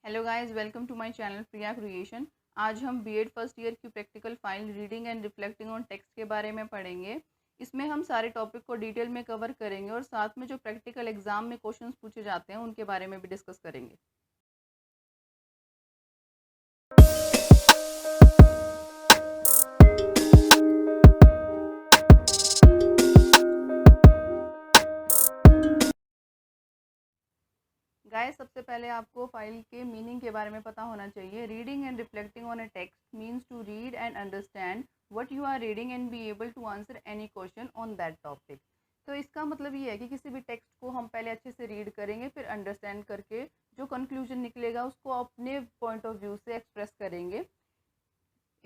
Hello guys, welcome to my channel Priya creation. आज हम BEd first year की practical file reading and reflecting on text के बारे में पढ़ेंगे। इसमें हम सारे टॉपिक को डिटेल में कवर करेंगे और साथ में जो प्रैक्टिकल एग्जाम में क्वेश्चंस पूछे जाते हैं उनके बारे में भी डिस्कस करेंगे। गाइस, सबसे पहले आपको फाइल के मीनिंग के बारे में पता होना चाहिए। Reading and reflecting on a text means to read and understand what you are reading and be able to answer any question on that topic. तो इसका मतलब ये है कि किसी भी टेक्स्ट को हम पहले अच्छे से रीड करेंगे, फिर अंडरस्टैंड करके जो कंक्लूजन निकलेगा उसको अपने पॉइंट ऑफ व्यू से एक्सप्रेस करेंगे।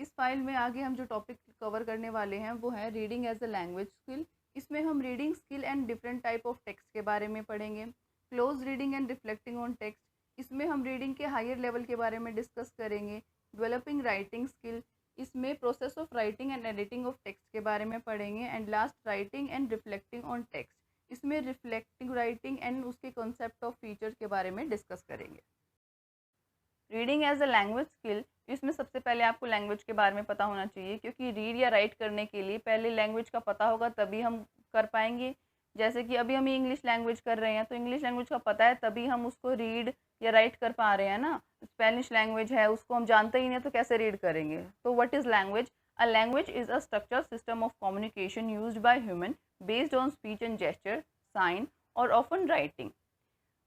इस फाइल में आगे हम जो टॉपिक कवर करने वाले हैं वो है reading as a language skill. इसमें हम reading skill and different type of text के बारे में पढ़ेंगे। Close reading and reflecting on text, इसमें हम रीडिंग के हायर लेवल के बारे में डिस्कस करेंगे। डेवलपिंग राइटिंग स्किल, इसमें process of writing and editing of text के बारे में पढ़ेंगे। And last, writing and reflecting on text, इसमें रिफ्लेक्टिंग राइटिंग एंड उसके कॉन्सेप्ट ऑफ फीचर्स के बारे में डिस्कस करेंगे। Reading as a language skill, इसमें सबसे पहले आपको लैंग्वेज के बारे में पता होना चाहिए, क्योंकि रीड या राइट करने के लिए पहले लैंग्वेज का पता होगा तभी हम कर पाएंगे। जैसे कि अभी हम इंग्लिश लैंग्वेज कर रहे हैं तो इंग्लिश लैंग्वेज का पता है तभी हम उसको रीड या राइट कर पा रहे हैं ना। स्पेनिश लैंग्वेज है, उसको हम जानते ही नहीं तो कैसे रीड करेंगे। तो what is language? A language is a structure system of communication used by human based on speech and gesture, sign और often writing.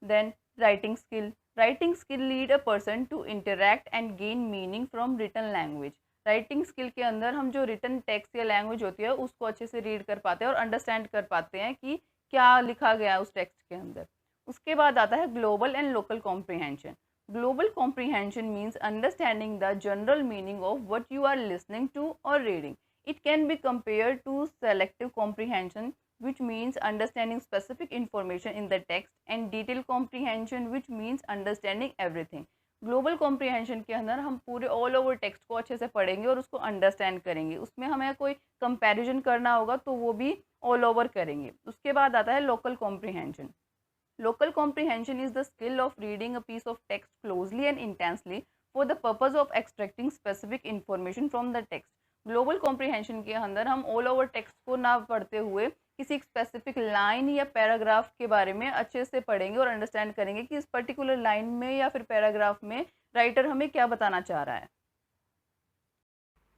Then writing skill. Writing skill lead a person to interact and gain meaning from written language. Writing skill के अंदर हम जो written text या language होती है उसको अच्छे से रीड कर पाते हैं और अंडरस्टैंड कर पाते हैं कि क्या लिखा गया है उस टेक्स्ट के अंदर। उसके बाद आता है global and local comprehension. Global comprehension means understanding the general meaning of what you are listening to और reading. It can be compared to selective comprehension, which means understanding specific information in the text, and detailed comprehension, which means understanding everything. Global comprehension के अंदर हम पूरे all over text को अच्छे से पढ़ेंगे और उसको अंडरस्टैंड करेंगे। उसमें हमें कोई कंपैरिजन करना होगा तो वो भी ऑल ओवर करेंगे। उसके बाद आता है local comprehension. Local comprehension is the skill of reading a piece of text closely and intensely for the purpose of extracting specific information from the text. Global comprehension के अंदर हम ऑल ओवर टेक्स्ट को ना पढ़ते हुए किसी एक specific line या पैराग्राफ के बारे में अच्छे से पढ़ेंगे और अंडरस्टैंड करेंगे कि इस पर्टिकुलर लाइन में या फिर पैराग्राफ में राइटर हमें क्या बताना चाह रहा है।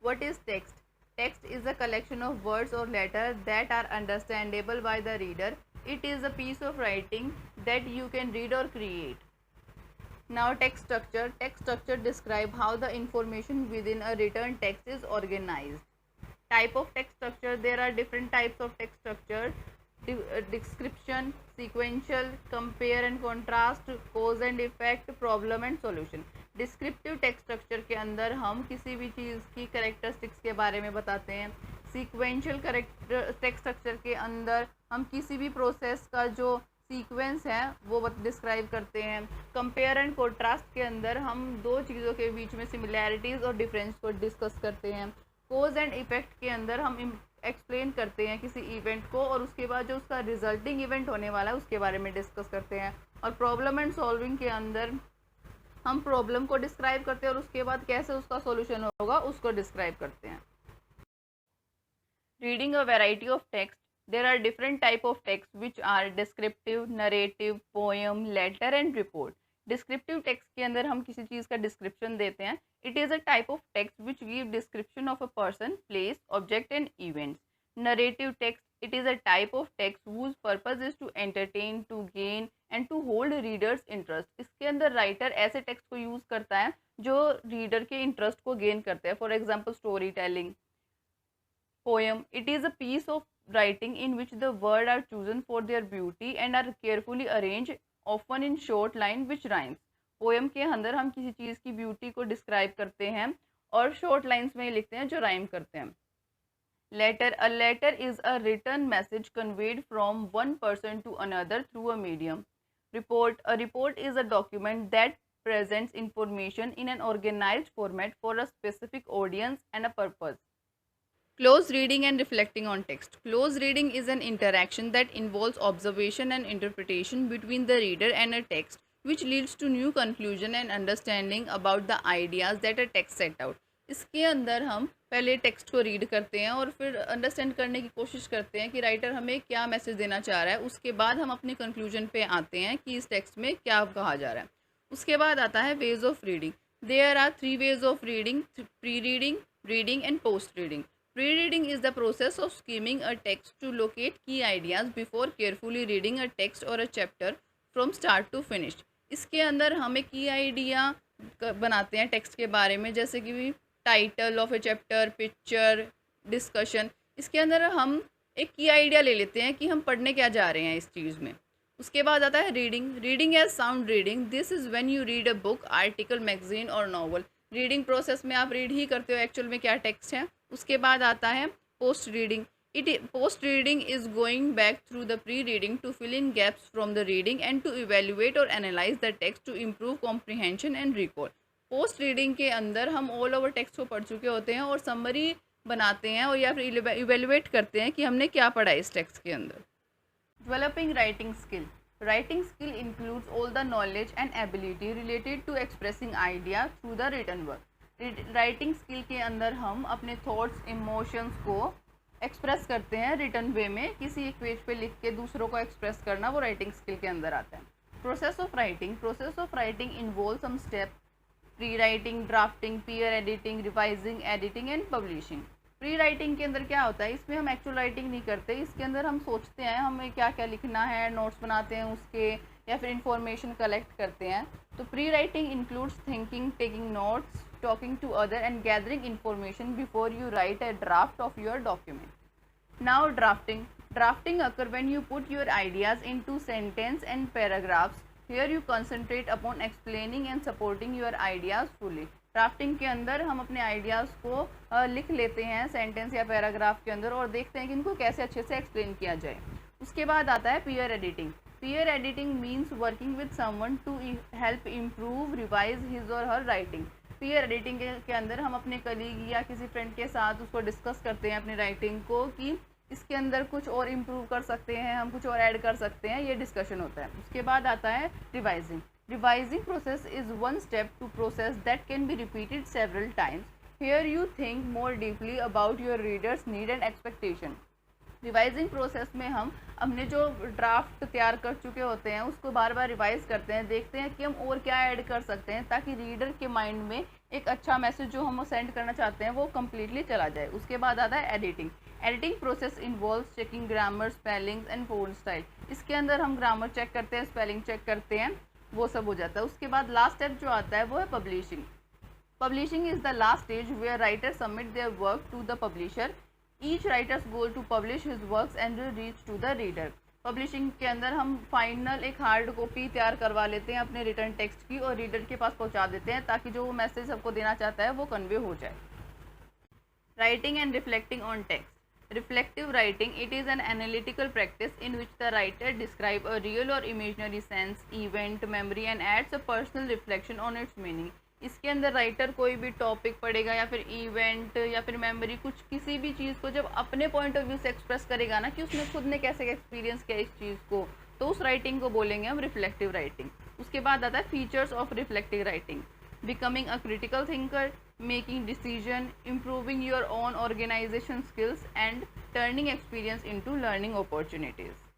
What is text? Text is a collection of words or letters that are understandable by the reader. It is a piece of writing that you can read or create. Now text structure. Text structure describe how the information within a written text is organized. Type of text structure. There are different types of text structure. Description, sequential, compare and contrast, cause and effect, problem and solution. Descriptive text structure के अंदर हम किसी भी चीज़ की characteristics के बारे में बताते हैं। सीक्वेंशियल टेक्स्ट स्ट्रक्चर के अंदर हम किसी भी प्रोसेस का जो सीक्वेंस है वो डिस्क्राइब करते हैं। कंपेयर एंड कॉन्ट्रास्ट के अंदर हम दो चीज़ों के बीच में सिमिलैरिटीज़ और डिफरेंस को डिस्कस करते हैं। कोज एंड इफेक्ट के अंदर हम एक्सप्लेन करते हैं किसी इवेंट को और उसके बाद जो उसका रिजल्टिंग इवेंट होने वाला है उसके बारे में डिस्कस करते हैं। और प्रॉब्लम एंड सॉल्विंग के अंदर हम प्रॉब्लम को डिस्क्राइब करते हैं और उसके बाद कैसे उसका सॉल्यूशन होगा उसको डिस्क्राइब करते हैं। Reading a variety of text. There are different type of text which are descriptive, narrative, poem, letter and report. Descriptive text के अंदर हम किसी चीज़ का डिस्क्रिप्शन देते हैं. It is a type of text which give description of a person, place, object and events. Narrative text, it is a type of text whose purpose is to entertain, to gain and to hold readers interest. इसके अंदर writer ऐसे text को use करता है जो reader के interest को gain करते हैं. For example story telling. Poem, it is a piece of writing in which the words are chosen for their beauty and are carefully arranged, often in short line which rhymes. Poem के अंदर हम किसी चीज़ की beauty को describe करते हैं और short lines में लिखते हैं जो राइम करते हैं. Letter. A letter is a written message conveyed from one person to another through a medium. Report. A report is a document that presents information in an organized format for a specific audience and a purpose. Close reading and reflecting on text. Close reading is an interaction that involves observation and interpretation between the reader and a text which leads to new conclusion and understanding about the ideas that a text set out. इसके अंदर हम पहले text को read करते हैं और फिर understand करने की कोशिश करते हैं कि राइटर हमें क्या मैसेज देना चाह रहा है। उसके बाद हम अपने कंक्लूजन पे आते हैं कि इस टेक्स्ट में क्या कहा जा रहा है। उसके बाद आता है ways of reading. There are 3 ways of reading: pre reading, reading and post reading. Pre-reading is the process of skimming a text to locate key ideas before carefully reading a text or a chapter from start to finish. इसके अंदर हम एक की idea बनाते हैं text के बारे में, जैसे कि title of A chapter, picture, discussion. इसके अंदर हम एक की आइडिया ले लेते हैं कि हम पढ़ने क्या जा रहे हैं इस चीज़ में। उसके बाद आता है reading. Reading as sound reading. This is when you read a book, article, magazine और नॉवल। रीडिंग प्रोसेस में आप रीड ही करते हो एक्चुअल में क्या टेक्स्ट है। उसके बाद आता है post reading. Post reading is going back through the pre reading to fill in gaps from the reading and to evaluate और analyse the text to improve comprehension and recall. Post reading के अंदर हम all over text को पढ़ चुके होते हैं और समरी बनाते हैं और या फिर इवेल्युएट करते हैं कि हमने क्या पढ़ा है इस टेक्स्ट के अंदर। Developing writing skill. Writing skill includes all the knowledge and ability related to expressing idea through the written work. Writing skill के अंदर हम अपने थॉट्स, इमोशंस को एक्सप्रेस करते हैं रिटन वे में। किसी एक पेज पे लिख के दूसरों को एक्सप्रेस करना वो राइटिंग स्किल के अंदर आता है। Process of writing. Process of writing involve some step: pre writing, drafting, peer editing, revising, editing and publishing. Pre writing के अंदर क्या होता है, इसमें हम एक्चुअल राइटिंग नहीं करते। इसके अंदर हम सोचते हैं हमें क्या क्या लिखना है, नोट्स बनाते हैं उसके, या फिर इंफॉर्मेशन कलेक्ट करते हैं। तो pre writing includes thinking, taking notes, talking to other and gathering information before you write a draft of your document. Now drafting. Drafting occur when you put your ideas into sentence and paragraphs. Here you concentrate upon explaining and supporting your ideas fully. Drafting के अंदर हम अपने ideas को लिख लेते हैं sentence या paragraph के अंदर और देखते हैं कि इनको कैसे अच्छे से एक्सप्लेन किया जाए। उसके बाद आता है peer editing. Peer editing means working with someone to help improve, revise his or her writing. Peer editing के अंदर हम अपने कलीग या किसी फ्रेंड के साथ उसको डिस्कस करते हैं अपनी राइटिंग को कि इसके अंदर कुछ और इम्प्रूव कर सकते हैं, हम कुछ और ऐड कर सकते हैं, ये डिस्कशन होता है। उसके बाद आता है revising. Revising process is one step to process that can be repeated several times. Here you think more deeply about your readers need and expectation. Revising process में हम अपने जो ड्राफ्ट तैयार कर चुके होते हैं उसको बार बार रिवाइज करते हैं, देखते हैं कि हम और क्या ऐड कर सकते हैं ताकि रीडर के माइंड में एक अच्छा मैसेज जो हम सेंड करना चाहते हैं वो कम्प्लीटली चला जाए। उसके बाद आता है editing. Editing process involves checking grammar, spellings and font style. इसके अंदर हम ग्रामर चेक करते हैं, स्पेलिंग चेक करते हैं, वो सब हो जाता है। उसके बाद लास्ट स्टेप जो आता है वो है publishing. Publishing is the last stage where writer submit their work to the publisher. Each writer's goal to publish his works and reach to the reader. Publishing के अंदर हम फाइनल एक हार्ड कॉपी तैयार करवा लेते हैं अपने रिटर्न टेक्स्ट की और रीडर के पास पहुंचा देते हैं ताकि जो वो मैसेज सबको देना चाहता है वो कन्वे हो जाए। Writing and reflecting on text. Reflective writing, it is an analytical practice in which the writer describes a real or imaginary sense, event, memory and adds a personal reflection on its meaning. इसके अंदर writer कोई भी topic पढ़ेगा या फिर event या फिर memory, कुछ किसी भी चीज़ को जब अपने पॉइंट ऑफ व्यू से एक्सप्रेस करेगा ना कि उसने खुद ने कैसे एक्सपीरियंस किया इस चीज़ को, तो उस राइटिंग को बोलेंगे हम रिफ्लेक्टिव राइटिंग। उसके बाद आता है features of reflective writing. Becoming a critical thinker, making decision, improving your own organisation skills and turning experience into learning opportunities.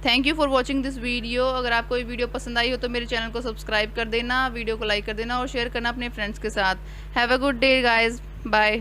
Thank you for watching this video. अगर आपको ये वीडियो पसंद आई हो तो मेरे चैनल को सब्सक्राइब कर देना, वीडियो को लाइक कर देना और शेयर करना अपने फ्रेंड्स के साथ। Have a good day guys, bye.